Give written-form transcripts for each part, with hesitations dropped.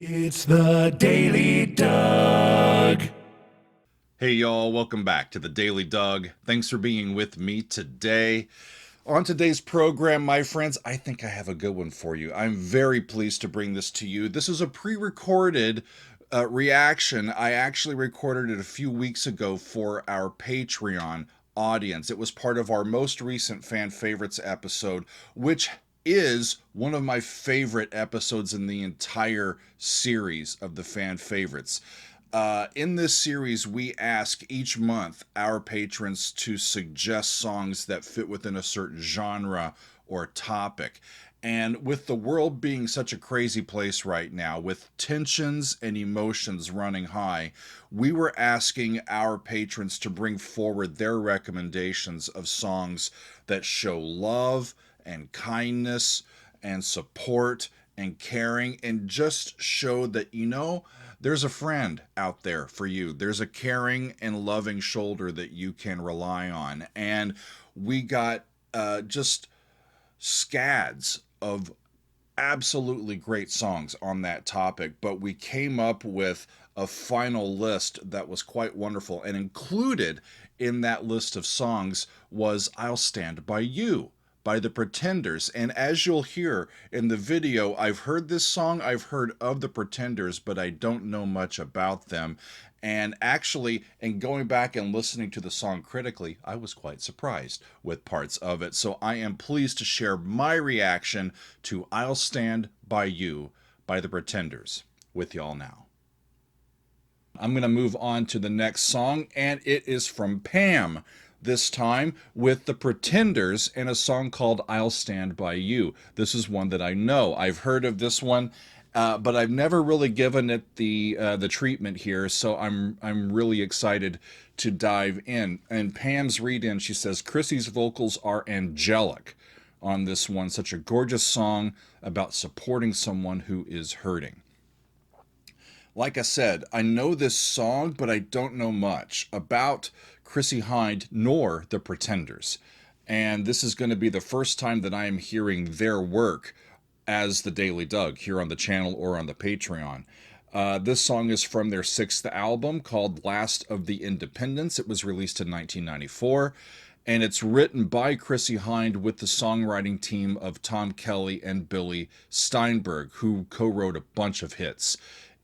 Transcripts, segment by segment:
It's the Daily Doug. Hey y'all, welcome back to the Daily Doug. Thanks for being with me today. On today's program, my friends, I think I have a good one for you. I'm very pleased to bring this to you. This is a pre-recorded reaction. I actually recorded it a few weeks ago for our Patreon audience. It was part of our most recent fan favorites episode, which is one of my favorite episodes in the entire series of the fan favorites. In this series, we ask each month our patrons to suggest songs that fit within a certain genre or topic. And with the world being such a crazy place right now, with tensions and emotions running high, we were asking our patrons to bring forward their recommendations of songs that show love and kindness and support and caring, and just show that, there's a friend out there for you. There's a caring and loving shoulder that you can rely on. And we got just scads of absolutely great songs on that topic, but we came up with a final list that was quite wonderful. And included in that list of songs was I'll Stand By You by the Pretenders. And as you'll hear in the video, I've heard this song, I've heard of the Pretenders, but I don't know much about them. And actually, in going back and listening to the song critically, I was quite surprised with parts of it. So I am pleased to share my reaction to I'll Stand By You by the Pretenders with y'all now. I'm going to move on to the next song, and it is from Pam. This time with the Pretenders and a song called I'll Stand By You. This is one that I know. I've heard of this one, but I've never really given it the treatment here, so I'm really excited to dive in. And Pam's read-in, she says, Chrissy's vocals are angelic on this one. Such a gorgeous song about supporting someone who is hurting. Like I said, I know this song, but I don't know much about Chrissie Hynde nor the Pretenders. And this is going to be the first time that I am hearing their work as the Daily Doug here on the channel or on the Patreon. This song is from their 6th album called Last of the Independents. It was released in 1994. And it's written by Chrissie Hynde with the songwriting team of Tom Kelly and Billy Steinberg, who co-wrote a bunch of hits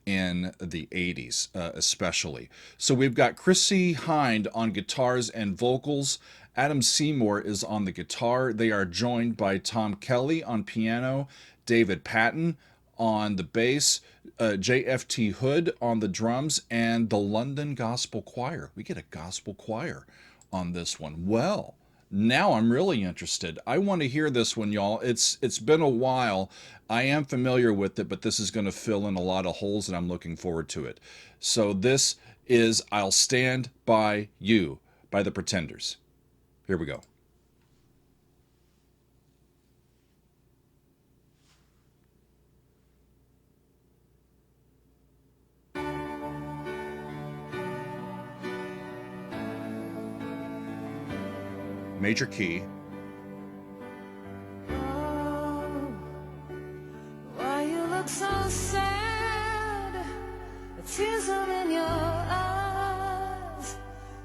in the 80s especially. So we've got Chrissie Hynde on guitars and vocals. Adam Seymour is on the guitar. They are joined by Tom Kelly on piano, David Patton on the bass, J.F.T. Hood on the drums, and the London Gospel Choir. We get a gospel choir on this one. Well, now I'm really interested. I want to hear this one, y'all. It's been a while. I am familiar with it, but this is going to fill in a lot of holes, and I'm looking forward to it. So this is I'll Stand By You by the Pretenders. Here we go. Major key. Why you look so sad? The tears are in your eyes.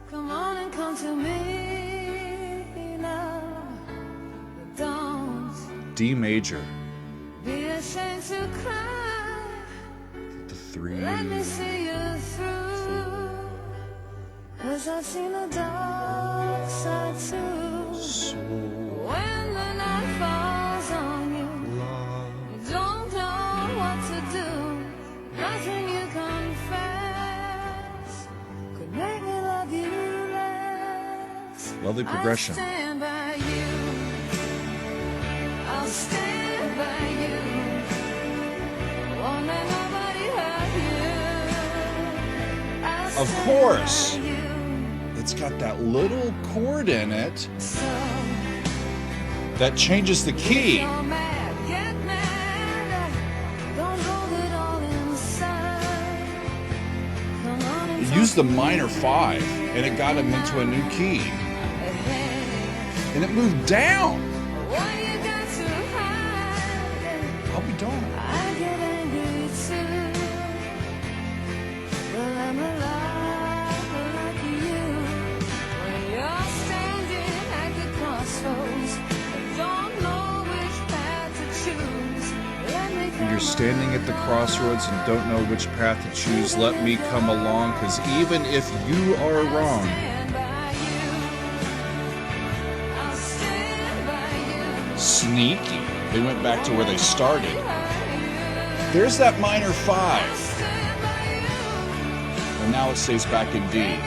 Come on and come to me now. But don't D major. be ashamed to cry. The 3. Let me see you through. 'Cause I've seen the dark side too. When the night falls on you, you don't know what to do. Nothing you confess could make me love you less. Lovely progression. I'll stand by you. I'll stand by you. Won't let nobody hurt you. I'll Of stand course. by you. It's got that little chord in it So that changes the key. you're mad, get mad. Don't hold it all inside. Come on and It used the minor 5, and it got him into a new key. And it moved down. Why you got to hide? I'll be darned. I get angry too. standing at the crossroads and don't know which path to choose, let me come along, because even if you are wrong, sneaky. They went back to where they started. There's that minor 5. And now it stays back in D.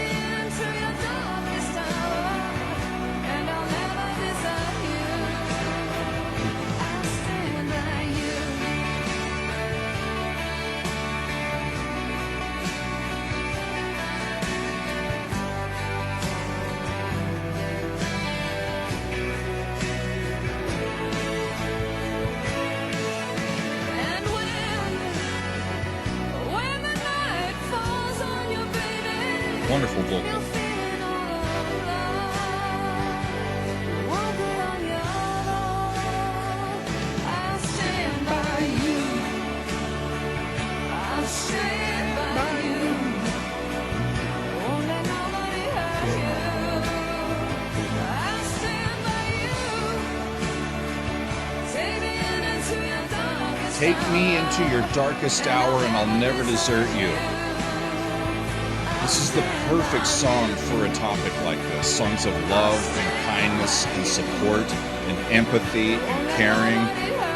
Wonderful vocal. Take me into your darkest hour and I'll never desert you. This is the perfect song for a topic like this. Songs of love and kindness and support and empathy and caring.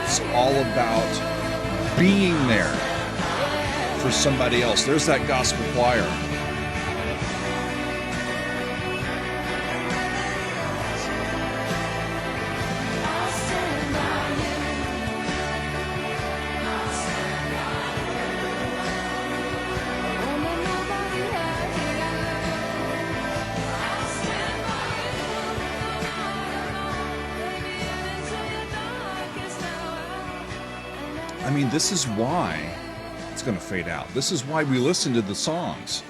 It's all about being there for somebody else. There's that gospel choir. I mean, this is why it's going to fade out. This is why we listen to the songs,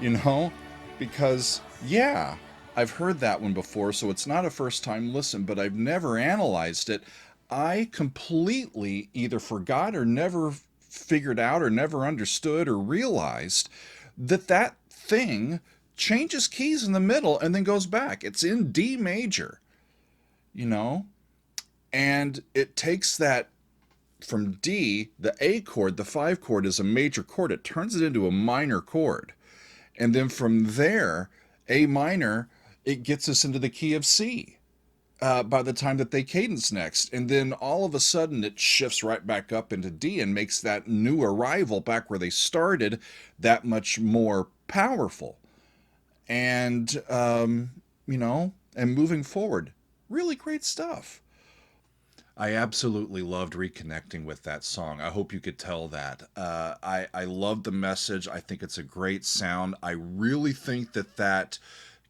you know, because, yeah, I've heard that one before, so it's not a first time listen, but I've never analyzed it. I completely either forgot or never figured out or never understood or realized that that thing changes keys in the middle and then goes back. It's in D major, you know, and it takes that from D, the A chord, the 5 chord is a major chord. It turns it into a minor chord. And then from there, A minor, it gets us into the key of C by the time that they cadence next. And then all of a sudden it shifts right back up into D and makes that new arrival back where they started that much more powerful. And, you know, and moving forward, really great stuff. I absolutely loved reconnecting with that song. I hope you could tell that. I love the message. I think it's a great sound. I really think that that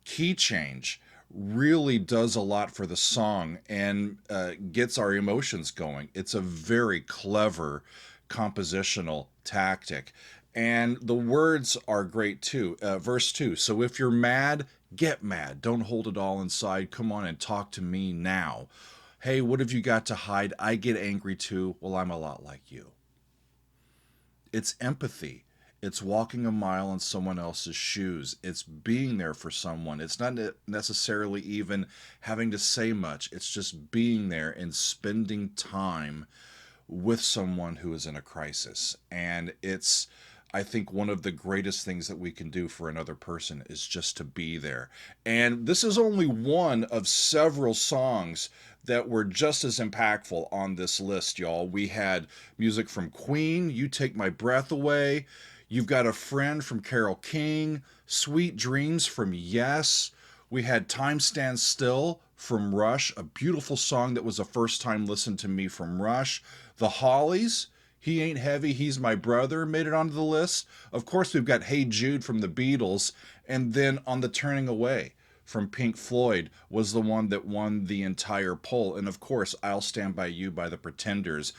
key change really does a lot for the song and gets our emotions going. It's a very clever compositional tactic. And the words are great too. Verse 2, so if you're mad, get mad. Don't hold it all inside. Come on and talk to me now. Hey, what have you got to hide? I get angry too. Well, I'm a lot like you. It's empathy. It's walking a mile in someone else's shoes. It's being there for someone. It's not necessarily even having to say much. It's just being there and spending time with someone who is in a crisis. And it's, I think, one of the greatest things that we can do for another person is just to be there. And this is only one of several songs that were just as impactful on this list, y'all. We had music from Queen, You Take My Breath Away. You've Got a Friend from Carole King. Sweet Dreams from Yes. We had Time Stands Still from Rush, a beautiful song that was a first time listen to me from Rush. The Hollies, He Ain't Heavy, He's My Brother, made it onto the list. Of course, we've got Hey Jude from the Beatles. And then On the Turning Away from Pink Floyd was the one that won the entire poll. And of course, I'll Stand By You by the Pretenders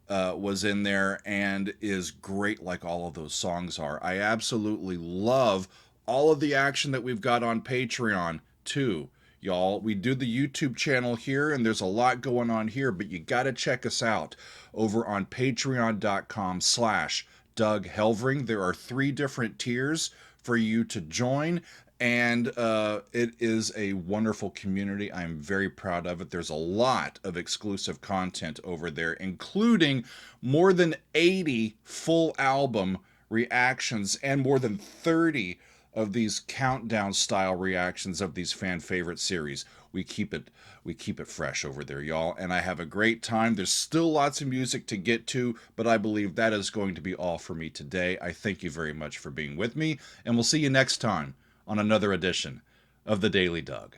was in there and is great like all of those songs are. I absolutely love all of the action that we've got on Patreon too, y'all. We do the YouTube channel here and there's a lot going on here, but you got to check us out over on patreon.com/Doug Helvering. There are 3 different tiers for you to join. And it is a wonderful community. I'm very proud of it. There's a lot of exclusive content over there, including more than 80 full album reactions and more than 30 of these countdown style reactions of these fan favorite series. We keep it fresh over there, y'all, and I have a great time. There's still lots of music to get to, but I believe that is going to be all for me today. I thank you very much for being with me, and we'll see you next time on another edition of the Daily Doug.